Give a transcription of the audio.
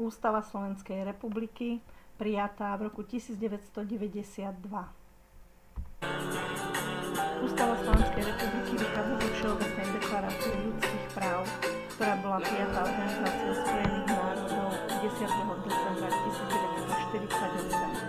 Ústava Slovenskej republiky, prijatá v roku 1992. Ústava Slovenskej republiky vychádza zo Všeobecnej deklarácie ľudských práv, ktorá bola prijatá Organizáciou spojených národov 10. decembra 1948.